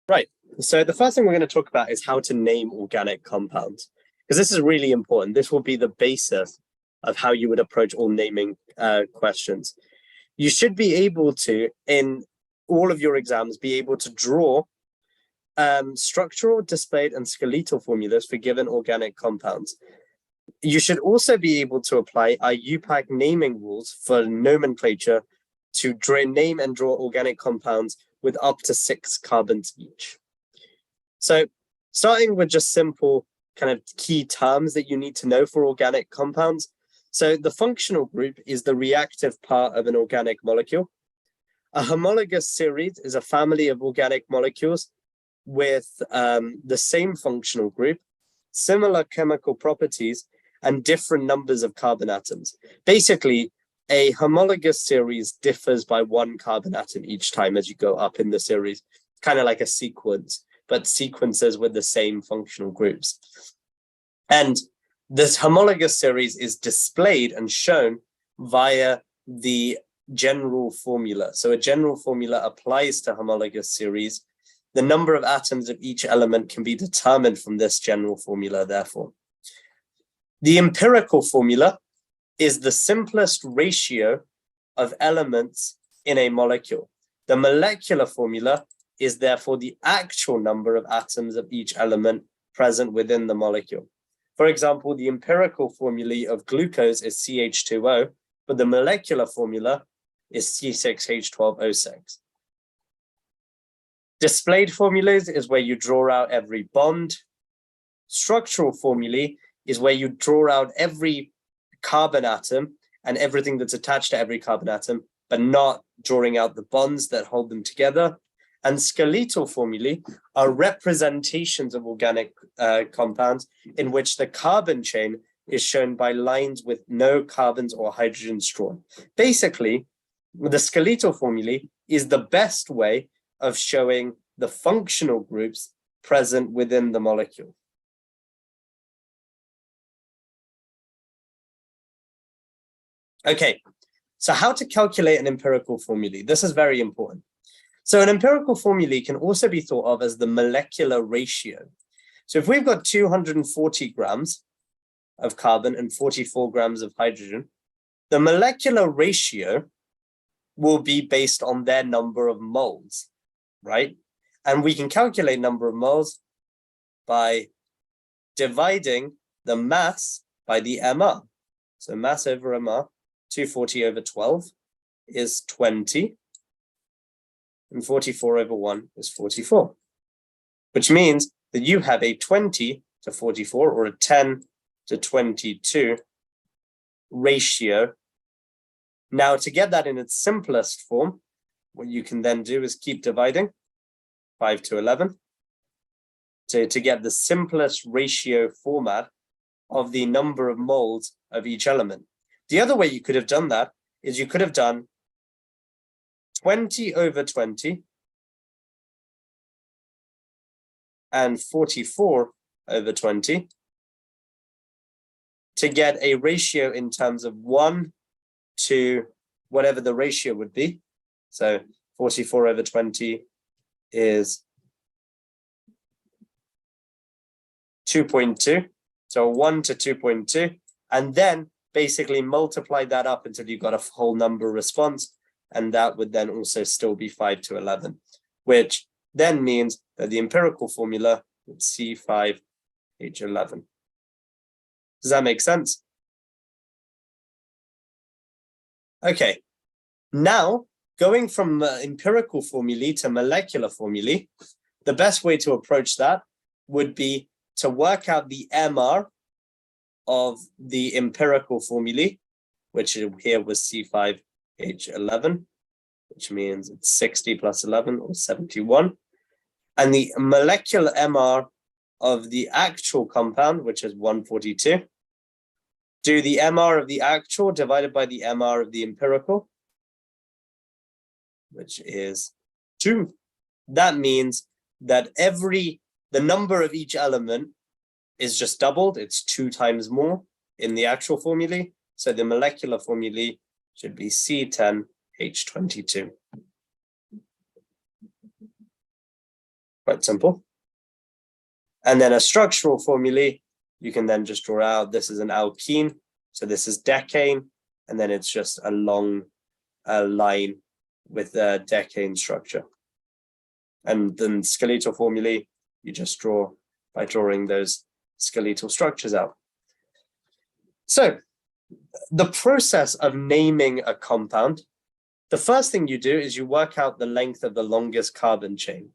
Right. So the first thing we're going to talk about is how to name organic compounds, because this is really important. This will be the basis of how you would approach all naming questions. You should be able to, in all of your exams, be able to draw structural, displayed, and skeletal formulas for given organic compounds. You should also be able to apply IUPAC naming rules for nomenclature to name and draw organic compounds with up to 6 carbons each. So starting with just simple kind of key terms that you need to know for organic compounds. So the functional group is the reactive part of an organic molecule. A homologous series is a family of organic molecules with the same functional group, similar chemical properties, and different numbers of carbon atoms. Basically, a homologous series differs by 1 carbon atom each time as you go up in the series, kind of like a sequence, but sequences with the same functional groups. And this homologous series is displayed and shown via the general formula. So a general formula applies to homologous series. The number of atoms of each element can be determined from this general formula, therefore. The empirical formula is the simplest ratio of elements in a molecule. The molecular formula is therefore the actual number of atoms of each element present within the molecule. For example, the empirical formula of glucose is CH2O, but the molecular formula is C6H12O6. Displayed formulas is where you draw out every bond. Structural formulae is where you draw out every carbon atom and everything that's attached to every carbon atom, but not drawing out the bonds that hold them together. And skeletal formulae are representations of organic compounds in which the carbon chain is shown by lines with no carbons or hydrogens drawn. Basically, the skeletal formulae is the best way of showing the functional groups present within the molecule. Okay, so how to calculate an empirical formulae? This is very important. So an empirical formulae can also be thought of as the molecular ratio. So if we've got 240 grams of carbon and 44 grams of hydrogen, the molecular ratio will be based on their number of moles, right? And we can calculate number of moles by dividing the mass by the MR. So mass over MR, 240 over 12 is 20. And 44 over 1 is 44, which means that you have a 20 to 44 or a 10 to 22 ratio. Now, to get that in its simplest form, what you can then do is keep dividing 5 to 11 to get the simplest ratio format of the number of moles of each element. The other way you could have done that is you could have done 20 over 20 and 44 over 20 to get a ratio in terms of 1 to whatever the ratio would be. So 44 over 20 is 2.2. So 1 to 2.2. And then basically multiply that up until you got a whole number response. And that would then also still be 5 to 11, which then means that the empirical formula is C5H11. Does that make sense? Okay, now going from empirical formulae to molecular formulae, the best way to approach that would be to work out the MR of the empirical formulae, which here was C5H11, which means it's 60 plus 11 or 71. And the molecular MR of the actual compound, which is 142. Do the MR of the actual divided by the MR of the empirical, which is 2. That means that the number of each element is just doubled. It's 2 times more in the actual formulae. So the molecular formulae should be C10H22. Quite simple. And then a structural formulae, you can then just draw out. This is an alkene, so this is decane, and then it's just a long line with a decane structure. And then skeletal formulae, you just draw by drawing those skeletal structures out. So the process of naming a compound, the first thing you do is you work out the length of the longest carbon chain.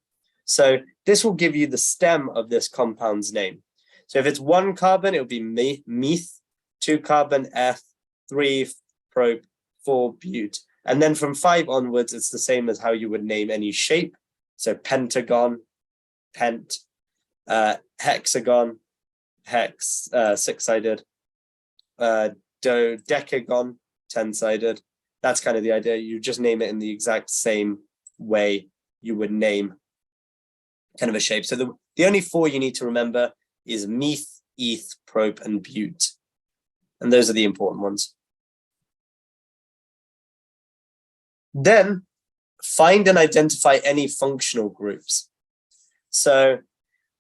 So this will give you the stem of this compound's name. So if it's 1 carbon, it'll be meth, 2 carbon, eth, 3 prop, 4 bute. And then from 5 onwards, it's the same as how you would name any shape. So pentagon, pent, hexagon, hex, 6-sided, decagon, 10-sided. That's kind of the idea. You just name it in the exact same way you would name kind of a shape. So the only 4 you need to remember is meth, eth, prop, and bute. And those are the important ones. Then find and identify any functional groups. So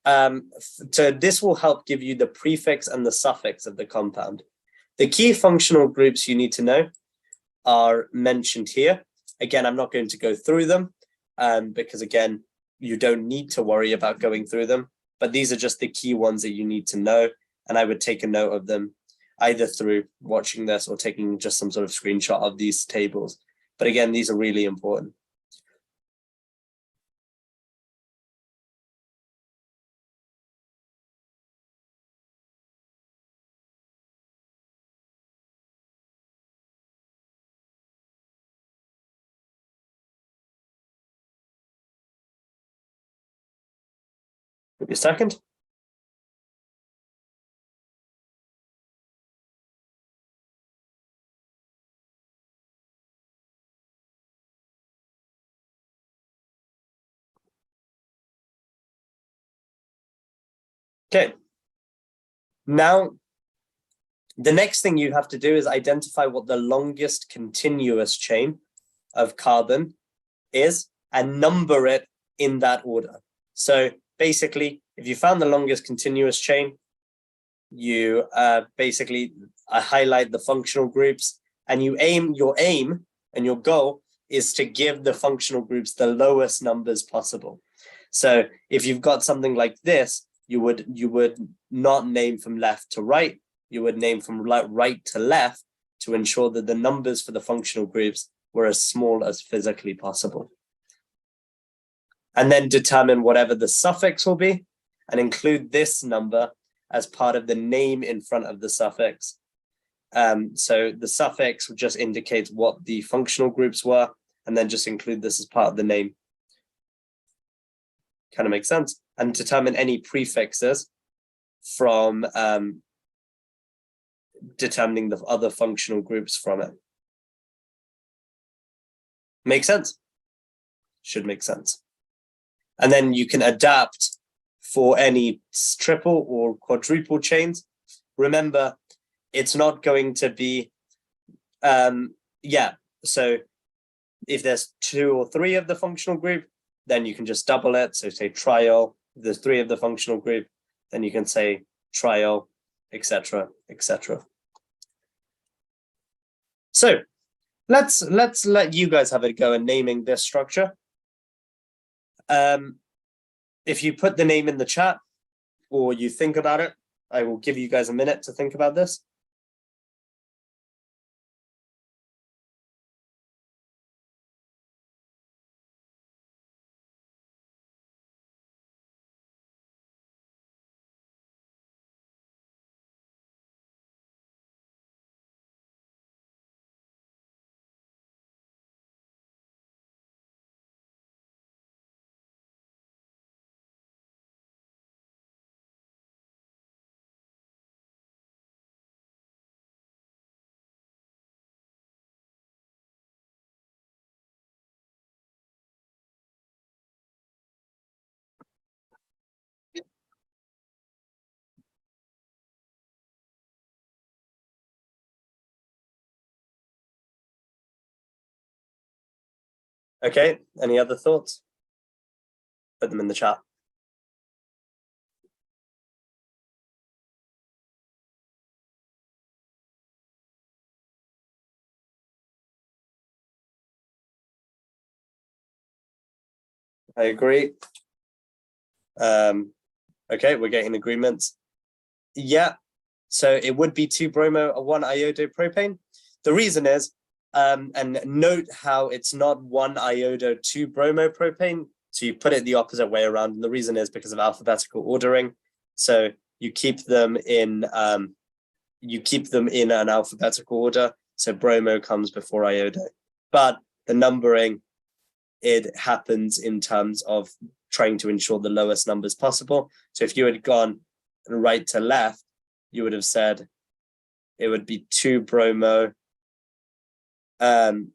this will help give you the prefix and the suffix of the compound. The key functional groups you need to know are mentioned here. Again, I'm not going to go through them because, again, you don't need to worry about going through them, but these are just the key ones that you need to know, and I would take a note of them either through watching this or taking just some sort of screenshot of these tables. But again, these are really important. Give me a second. Okay. Now, the next thing you have to do is identify what the longest continuous chain of carbon is and number it in that order. So basically, if you found the longest continuous chain, you basically highlight the functional groups, and your aim and your goal is to give the functional groups the lowest numbers possible. So if you've got something like this, you would not name from left to right, you would name from right to left to ensure that the numbers for the functional groups were as small as physically possible. And then determine whatever the suffix will be and include this number as part of the name in front of the suffix. So the suffix just indicates what the functional groups were, and then just include this as part of the name. Kind of makes sense. And determine any prefixes from determining the other functional groups from it. Make sense? Should make sense. And then you can adapt for any triple or quadruple chains. Remember, it's not going to be, so if there's 2 or 3 of the functional group, then you can just double it. So say triol. If there's 3 of the functional group, then you can say triol, etc., etc. So let's let you guys have a go in naming this structure. If you put the name in the chat or you think about it, I will give you guys a minute to think about this. Okay, any other thoughts? Put them in the chat. I agree. Okay, we're getting agreements. Yeah, so it would be 2 bromo, 1 iodopropane. The reason is, and note how it's not 1 iodo, 2 bromopropane. So you put it the opposite way around. And the reason is because of alphabetical ordering. So you keep them in an alphabetical order. So bromo comes before iodo. But the numbering, it happens in terms of trying to ensure the lowest numbers possible. So if you had gone right to left, you would have said it would be 2 bromo, 2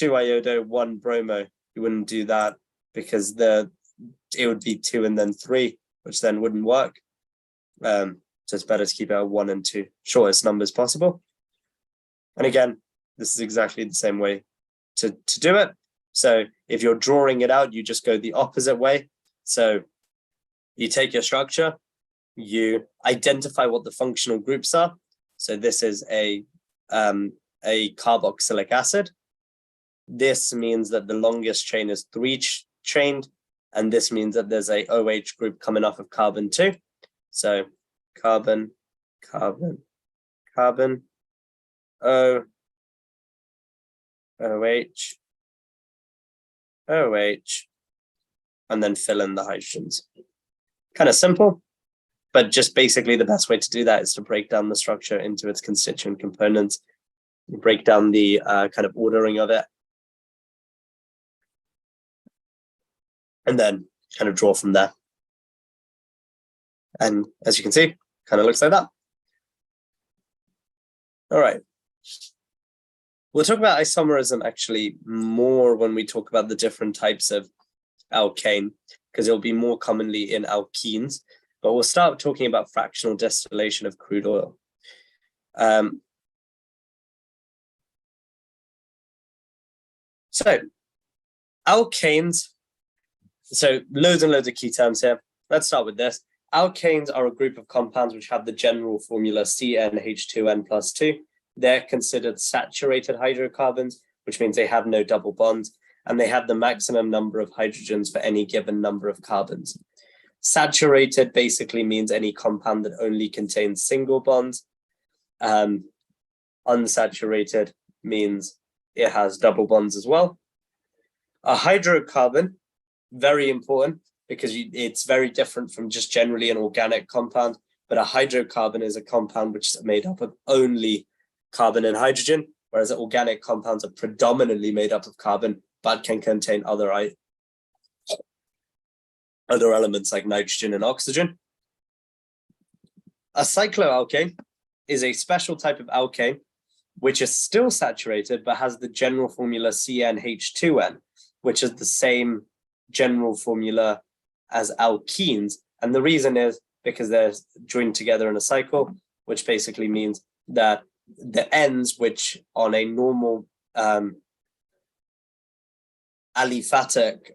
iodo, 1 bromo. You wouldn't do that because it would be 2 and then 3, which then wouldn't work. So it's better to keep it at 1 and 2, shortest numbers possible. And again, this is exactly the same way to do it. So if you're drawing it out, you just go the opposite way. So you take your structure, you identify what the functional groups are. So this is a carboxylic acid. This means that the longest chain is 3-chained, and this means that there's a OH group coming off of carbon 2. So carbon, carbon, carbon, O, OH, OH, and then fill in the hydrogens. Kind of simple, but just basically the best way to do that is to break down the structure into its constituent components, break down the kind of ordering of it, and then kind of draw from there. And as you can see, kind of looks like that. All right. We'll talk about isomerism actually more when we talk about the different types of alkane, because it'll be more commonly in alkenes, but we'll start talking about fractional distillation of crude oil. So alkanes, so loads and loads of key terms here. Let's start with this. Alkanes are a group of compounds which have the general formula CnH2n plus 2. They're considered saturated hydrocarbons, which means they have no double bonds, and they have the maximum number of hydrogens for any given number of carbons. Saturated basically means any compound that only contains single bonds. Unsaturated means it has double bonds as well. A hydrocarbon, very important because it's very different from just generally an organic compound, but a hydrocarbon is a compound which is made up of only carbon and hydrogen, whereas organic compounds are predominantly made up of carbon, but can contain other elements like nitrogen and oxygen. A cycloalkane is a special type of alkane, which is still saturated, but has the general formula CnH2n, which is the same general formula as alkenes. And the reason is because they're joined together in a cycle, which basically means that the ends, which on a normal aliphatic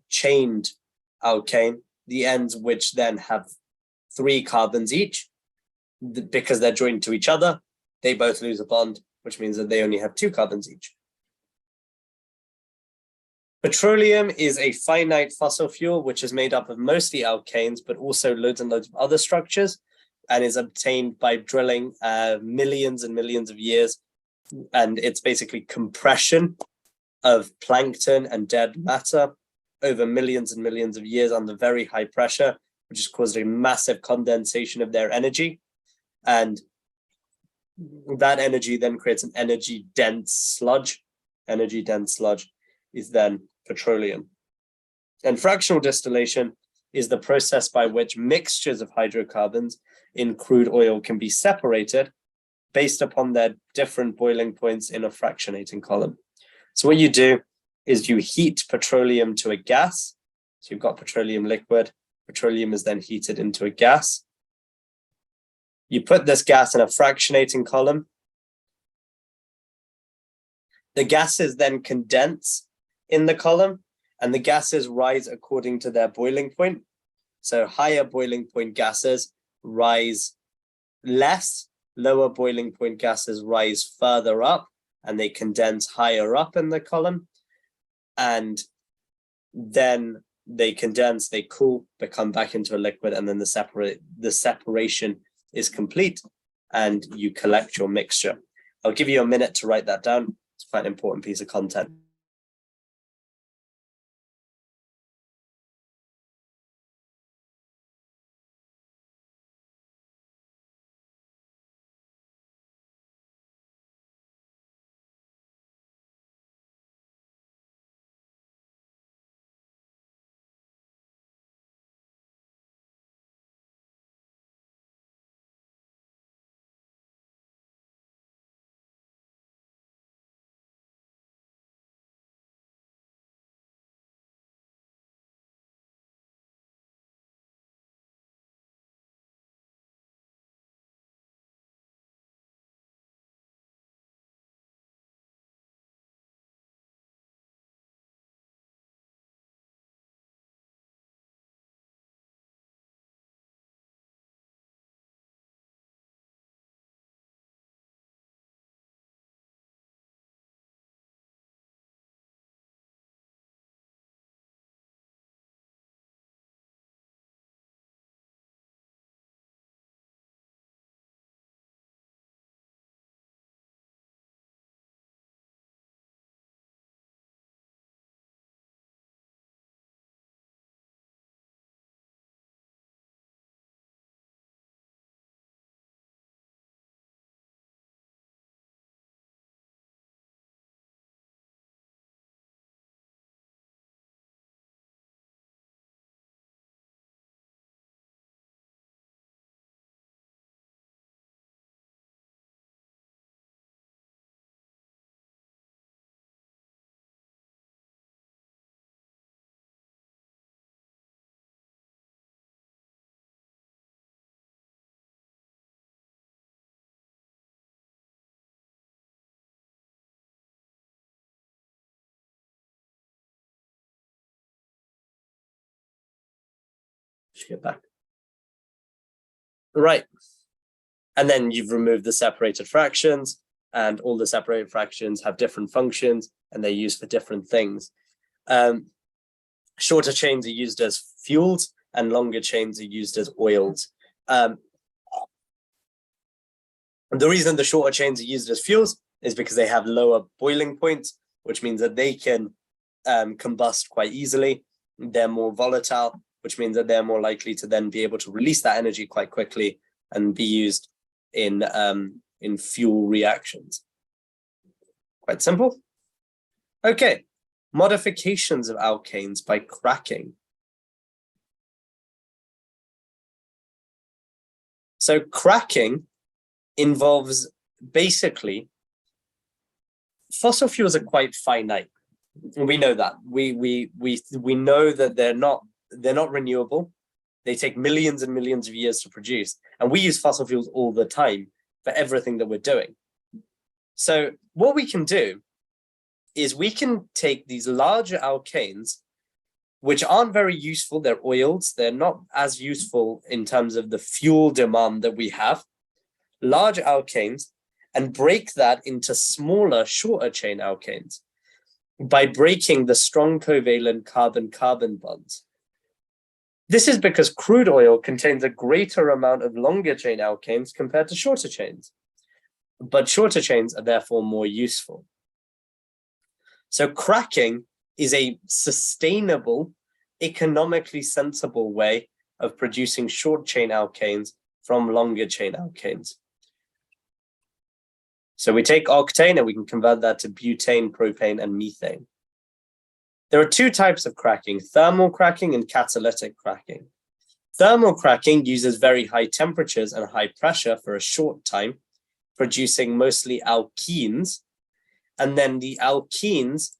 chained alkane, the ends which then have 3 carbons each, because they're joined to each other, they both lose a bond, which means that they only have 2 carbons each. Petroleum is a finite fossil fuel, which is made up of mostly alkanes, but also loads and loads of other structures, and is obtained by drilling millions and millions of years. And it's basically compression of plankton and dead matter over millions and millions of years under very high pressure, which has caused a massive condensation of their energy. And that energy then creates an energy-dense sludge. Energy-dense sludge is then petroleum. And fractional distillation is the process by which mixtures of hydrocarbons in crude oil can be separated based upon their different boiling points in a fractionating column. So what you do is you heat petroleum to a gas. So you've got petroleum liquid. Petroleum is then heated into a gas. You put this gas in a fractionating column. The gases then condense in the column, and the gases rise according to their boiling point. So higher boiling point gases rise less, lower boiling point gases rise further up, and they condense higher up in the column. And then they condense, they cool, they come back into a liquid, and then the separation is complete, and you collect your mixture. I'll give you a minute to write that down. It's quite an important piece of content. Just get back. Right. And then you've removed the separated fractions, and all the separated fractions have different functions, and they're used for different things. Shorter chains are used as fuels, and longer chains are used as oils. The reason the shorter chains are used as fuels is because they have lower boiling points, which means that they can combust quite easily. They're more volatile, which means that they're more likely to then be able to release that energy quite quickly and be used in fuel reactions. Quite simple. Okay, modifications of alkanes by cracking. So cracking involves basically, fossil fuels are quite finite. We know that. We know that they're not renewable. They take millions and millions of years to produce. And we use fossil fuels all the time for everything that we're doing. So what we can do is we can take these larger alkanes, which aren't very useful. They're oils. They're not as useful in terms of the fuel demand that we have. Large alkanes, and break that into smaller, shorter chain alkanes by breaking the strong covalent carbon-carbon bonds. This is because crude oil contains a greater amount of longer chain alkanes compared to shorter chains, but shorter chains are therefore more useful. So cracking is a sustainable, economically sensible way of producing short chain alkanes from longer chain alkanes. So we take octane and we can convert that to butane, propane, and methane. There are two types of cracking: thermal cracking and catalytic cracking. Thermal cracking uses very high temperatures and high pressure for a short time, producing mostly alkenes, and then the alkenes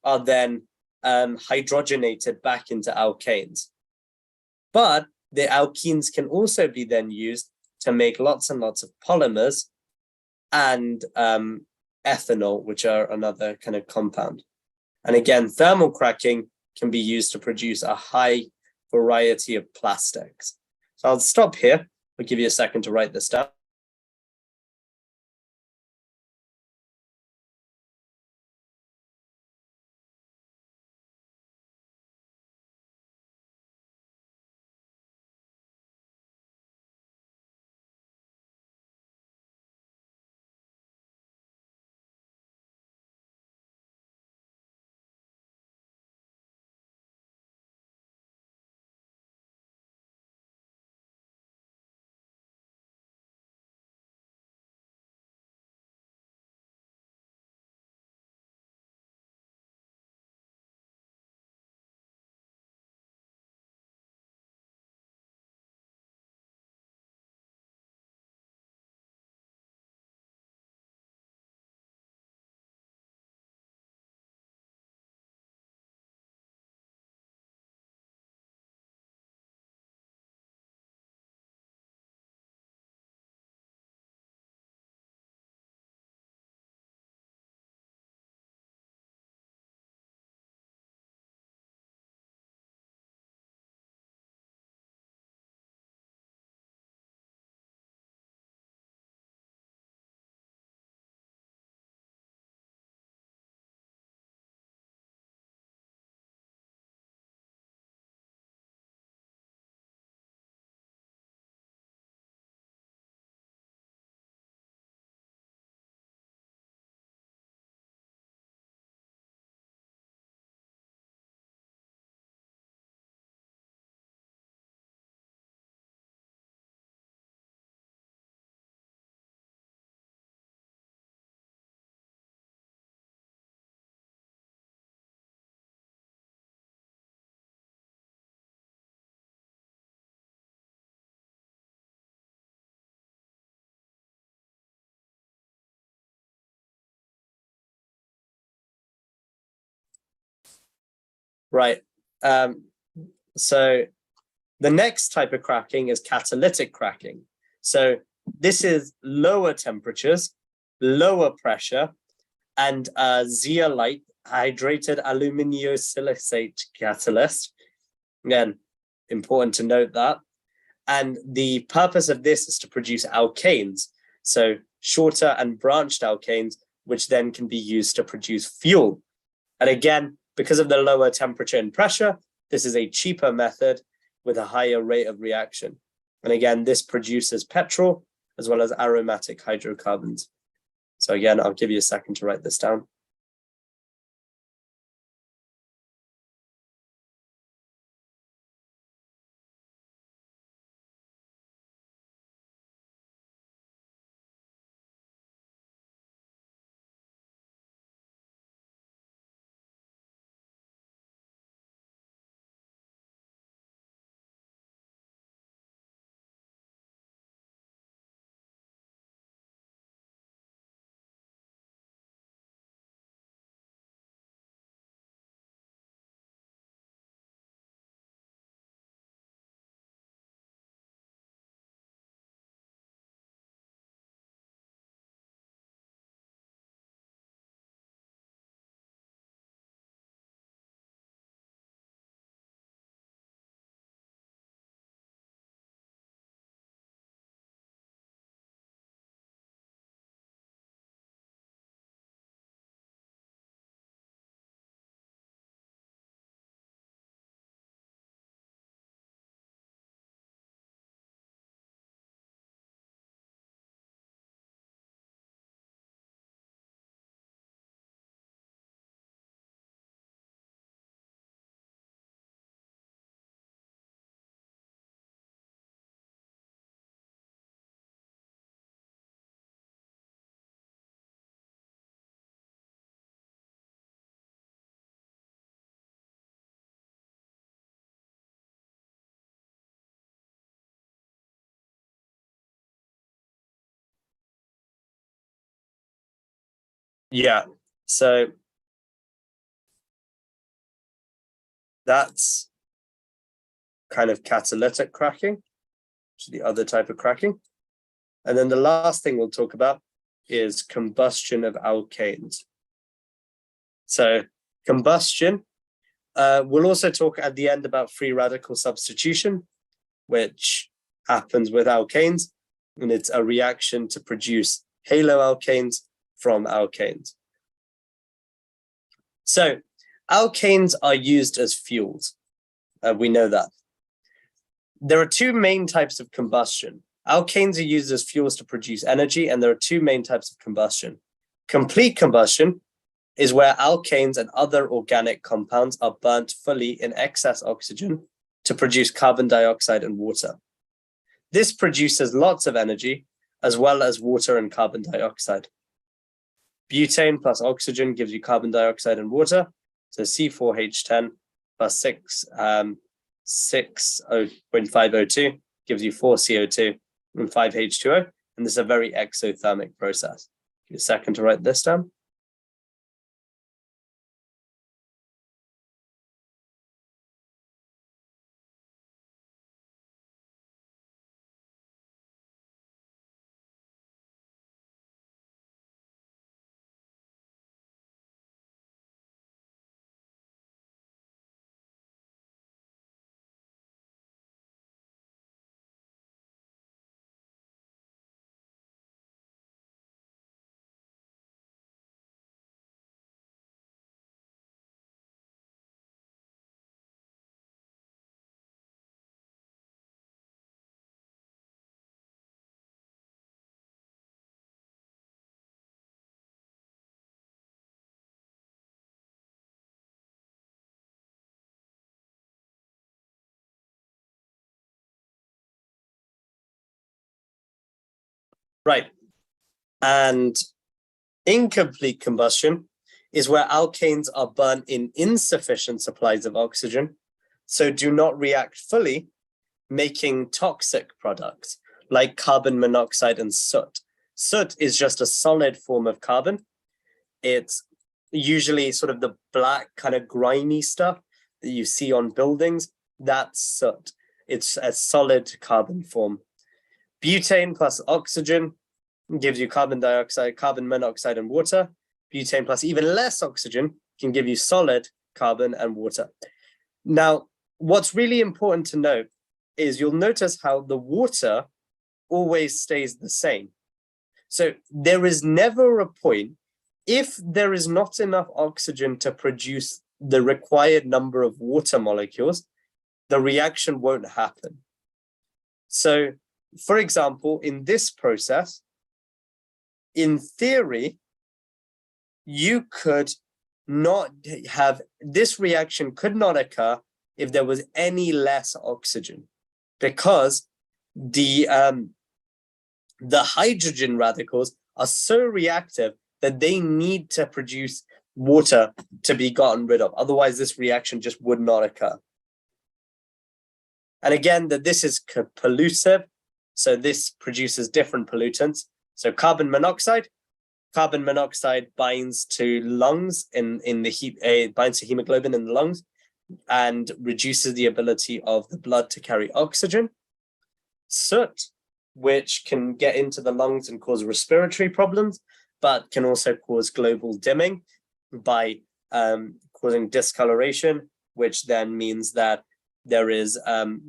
are then hydrogenated back into alkanes. But the alkenes can also be then used to make lots and lots of polymers and ethanol, which are another kind of compound. And again, thermal cracking can be used to produce a high variety of plastics. So I'll stop here. I'll give you a second to write this down. Right. So the next type of cracking is catalytic cracking. So this is lower temperatures, lower pressure, and zeolite hydrated aluminosilicate catalyst. Again, important to note that. And the purpose of this is to produce alkanes. So shorter and branched alkanes, which then can be used to produce fuel. And again, because of the lower temperature and pressure, this is a cheaper method with a higher rate of reaction. And again, this produces petrol as well as aromatic hydrocarbons. So again, I'll give you a second to write this down. Yeah, so that's kind of catalytic cracking, which is the other type of cracking. And then the last thing we'll talk about is combustion of alkanes. So combustion, we'll also talk at the end about free radical substitution, which happens with alkanes, and it's a reaction to produce haloalkanes from alkanes. So alkanes are used as fuels. We know that. There are two main types of combustion. Alkanes are used as fuels to produce energy, and there are two main types of combustion. Complete combustion is where alkanes and other organic compounds are burnt fully in excess oxygen to produce carbon dioxide and water. This produces lots of energy, as well as water and carbon dioxide. Butane plus oxygen gives you carbon dioxide and water, so C4H10 plus 6.5O2 gives you 4CO2 and 5H2O, and this is a very exothermic process. Give me a second to write this down. Right. And incomplete combustion is where alkanes are burnt in insufficient supplies of oxygen, so do not react fully, making toxic products like carbon monoxide and soot. Soot is just a solid form of carbon. It's usually sort of the black kind of grimy stuff that you see on buildings, that's soot. It's a solid carbon form. Butane plus oxygen gives you carbon dioxide, carbon monoxide, and water. Butane plus even less oxygen can give you solid carbon and water. Now, what's really important to note is you'll notice how the water always stays the same. So there is never a point, if there is not enough oxygen to produce the required number of water molecules, the reaction won't happen. So, for example, in this process, in theory, you could not have, this reaction could not occur if there was any less oxygen, because the hydrogen radicals are so reactive that they need to produce water to be gotten rid of. Otherwise, this reaction just would not occur. And again, that this is pollutive, so this produces different pollutants. So carbon monoxide binds to lungs in the heat, it binds to hemoglobin in the lungs and reduces the ability of the blood to carry oxygen. Soot, which can get into the lungs and cause respiratory problems, but can also cause global dimming by causing discoloration, which then means that there is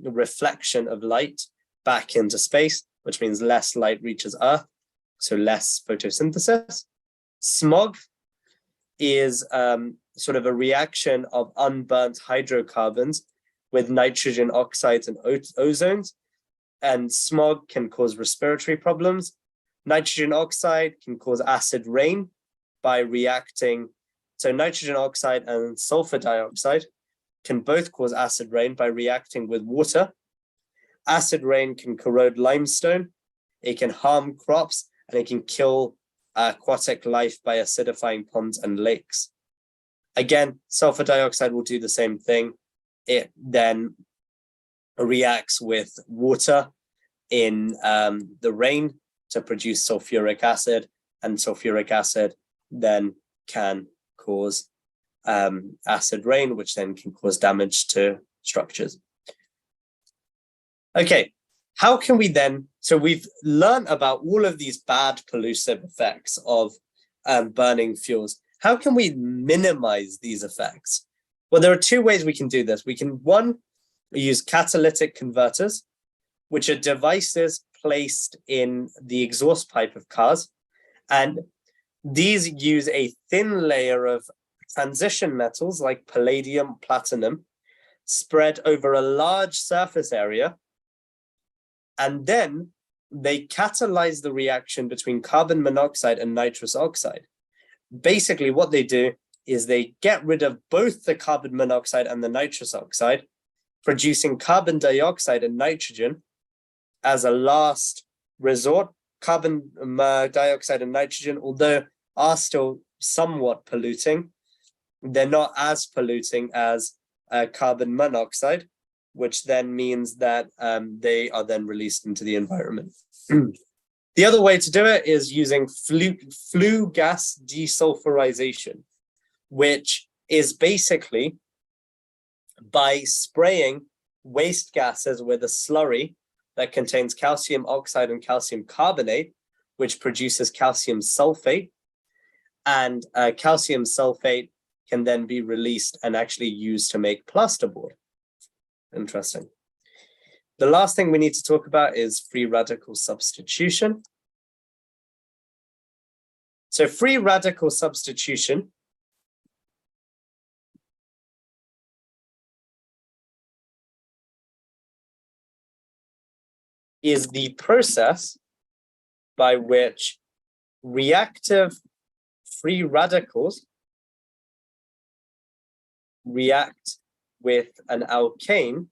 reflection of light back into space, which means less light reaches Earth, so less photosynthesis. Smog is sort of a reaction of unburnt hydrocarbons with nitrogen oxides and ozones, and smog can cause respiratory problems. Nitrogen oxide can cause acid rain by reacting. So nitrogen oxide and sulfur dioxide can both cause acid rain by reacting with water. Acid rain can corrode limestone, it can harm crops, and it can kill aquatic life by acidifying ponds and lakes. Again, sulfur dioxide will do the same thing. It then reacts with water in the rain to produce sulfuric acid, and sulfuric acid then can cause acid rain, which then can cause damage to structures. Okay, how can we then, so we've learned about all of these bad pollutive effects of burning fuels. How can we minimize these effects? Well, there are two ways we can do this. We can, one, use catalytic converters, which are devices placed in the exhaust pipe of cars. And these use a thin layer of transition metals like palladium, platinum, spread over a large surface area. And then they catalyze the reaction between carbon monoxide and nitrous oxide. Basically, what they do is they get rid of both the carbon monoxide and the nitrous oxide, producing carbon dioxide and nitrogen as a last resort. Carbon dioxide and nitrogen, although are still somewhat polluting, they're not as polluting as carbon monoxide, which then means that they are then released into the environment. The other way to do it is using flue gas desulfurization, which is basically by spraying waste gases with a slurry that contains calcium oxide and calcium carbonate, which produces calcium sulfate. And calcium sulfate can then be released and actually used to make plasterboard. Interesting. The last thing we need to talk about is free radical substitution. So free radical substitution is the process by which reactive free radicals react with an alkane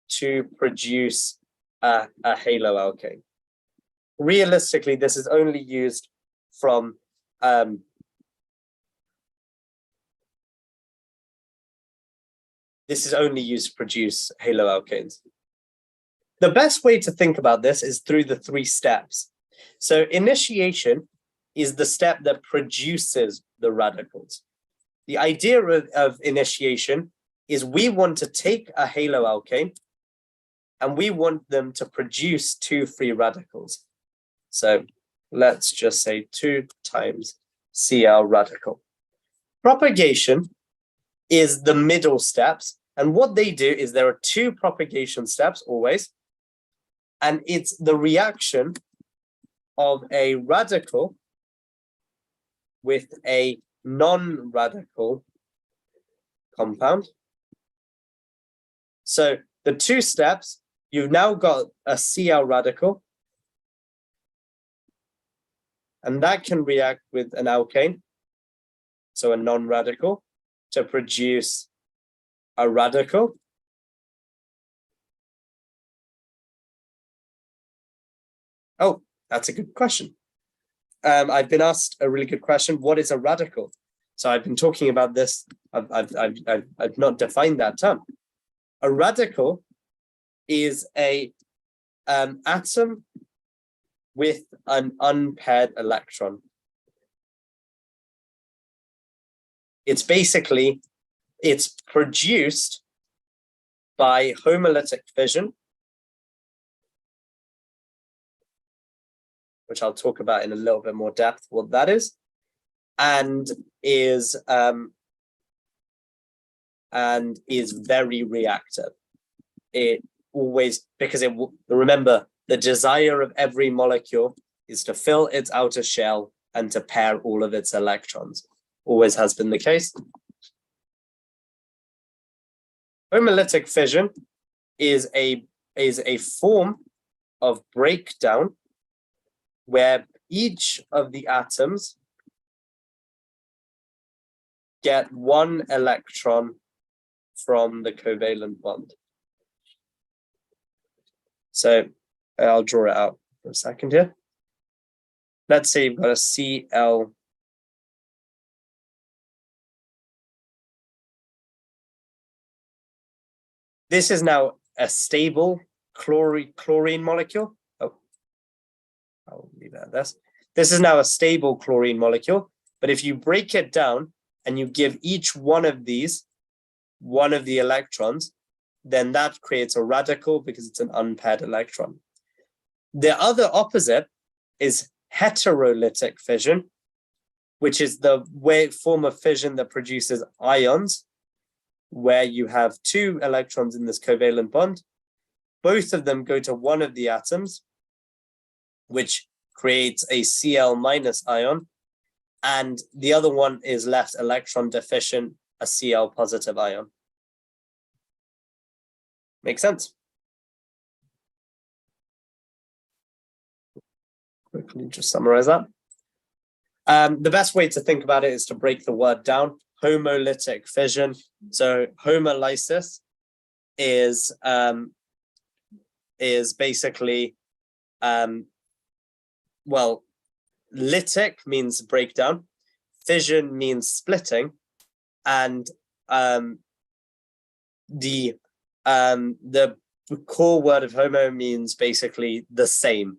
to produce a haloalkane. Realistically, this is only used from this is only used to produce haloalkanes. The best way to think about this is through the 3 steps. So initiation is the step that produces the radicals. The idea of initiation is we want to take a haloalkane and we want them to produce 2 free radicals. So let's just say 2 times Cl radical. Propagation is the middle steps. And what they do is there are 2 propagation steps always. And it's the reaction of a radical with a non-radical compound. So the 2 steps, you've now got a Cl radical, and that can react with an alkane, so a non-radical, to produce a radical. Oh, that's a good question. I've been asked a really good question. What is a radical? So I've been talking about this. I've not defined that term. A radical is a atom with an unpaired electron. It's produced by homolytic fission, which I'll talk about in a little bit more depth what that is, and is very reactive. It always, remember, the desire of every molecule is to fill its outer shell and to pair all of its electrons. Always has been the case. Homolytic fission is a form of breakdown where each of the atoms get 1 electron from the covalent bond. So I'll draw it out for a second here. Let's say you've got a Cl. This is now a stable chlorine molecule. Oh, I'll leave it at this. This is now a stable chlorine molecule, but if you break it down and you give each one of these 1 of the electrons, then that creates a radical because it's an unpaired electron. The other opposite is heterolytic fission, which is the form of fission that produces ions, where you have 2 electrons in this covalent bond. Both of them go to 1 of the atoms, which creates a Cl- ion, and the other one is left electron deficient, a Cl+ ion. Make sense? Quickly just summarize that. The best way to think about it is to break the word down. Homolytic fission. So homolysis is basically, lytic means breakdown, fission means splitting, and the core word of homo means basically the same.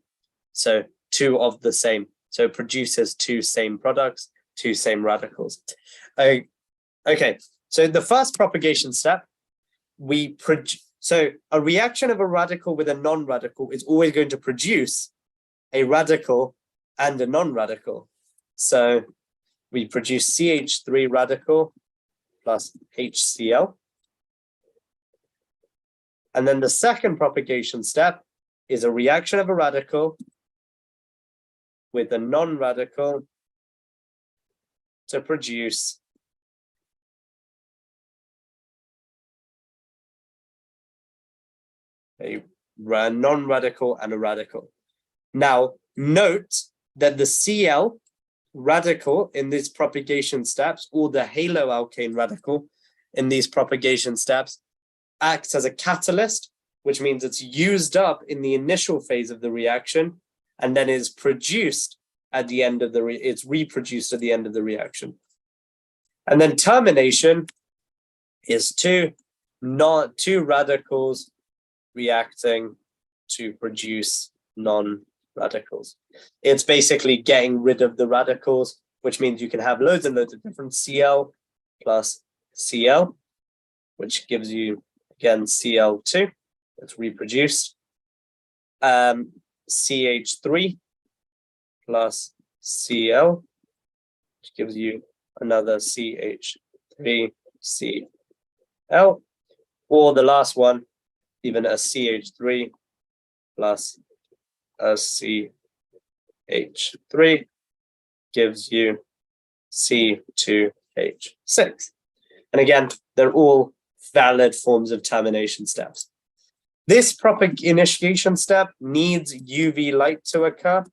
So 2 of the same. So it produces 2 same products, 2 same radicals. Okay, so the first propagation step, so a reaction of a radical with a non-radical is always going to produce a radical and a non-radical. So we produce CH3 radical plus HCl. And then the second propagation step is a reaction of a radical with a non-radical to produce a non-radical and a radical. Now, note that the Cl radical in these propagation steps, or the haloalkane radical in these propagation steps, acts as a catalyst, which means it's used up in the initial phase of the reaction and then is produced at the end of it's reproduced at the end of the reaction. And then termination is two radicals reacting to produce non-radicals. It's basically getting rid of the radicals, which means you can have loads and loads of different Cl plus Cl. which gives you, again, Cl2, that's reproduced. CH3 plus Cl, which gives you another CH3Cl, or the last one, even a CH3 plus a CH3 gives you C2H6. And again, they're all valid forms of termination steps. This proper initiation step needs UV light to occur.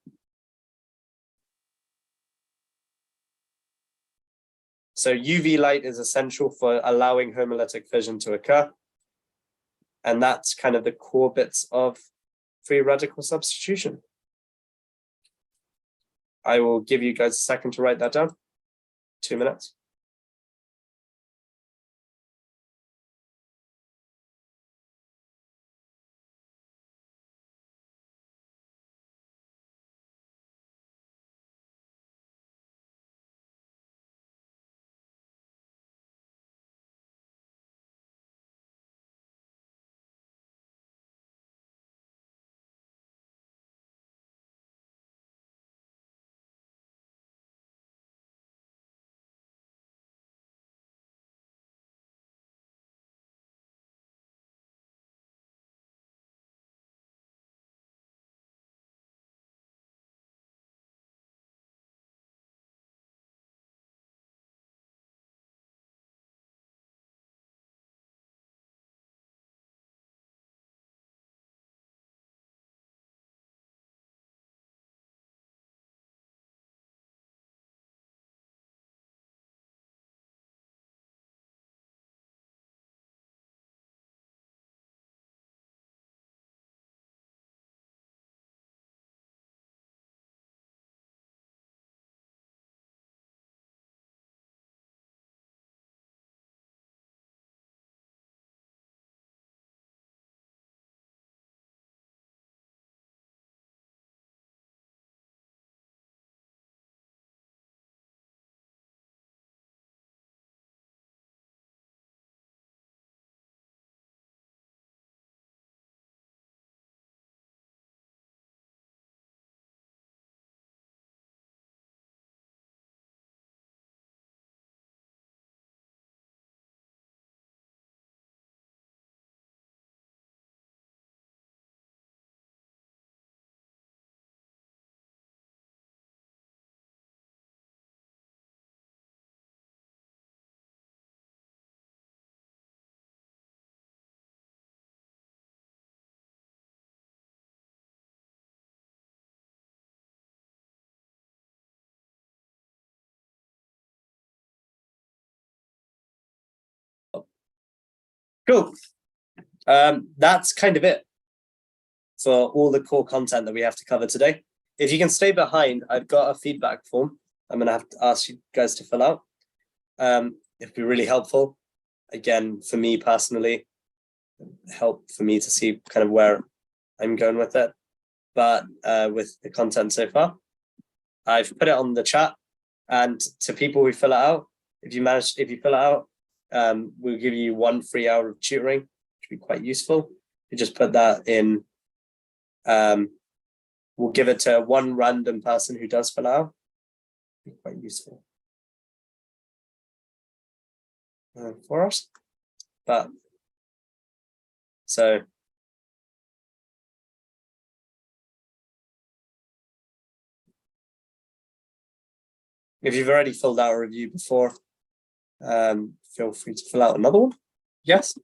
So UV light is essential for allowing homolytic fission to occur. And that's kind of the core bits of free radical substitution. I will give you guys a second to write that down. 2 minutes. Cool. That's kind of it for all the core content that we have to cover today. If you can stay behind, I've got a feedback form I'm going to have to ask you guys to fill out. It'd be really helpful. Again, for me personally, help for me to see kind of where I'm going with it. But with the content so far, I've put it on the chat, and to people who fill it out, if you fill it out, we'll give you 1 free hour of tutoring, which would be quite useful. You just put that in. We'll give it to one random person who does fill out. Be quite useful for us. But so if you've already filled out a review before, feel free to fill out another one. Yes.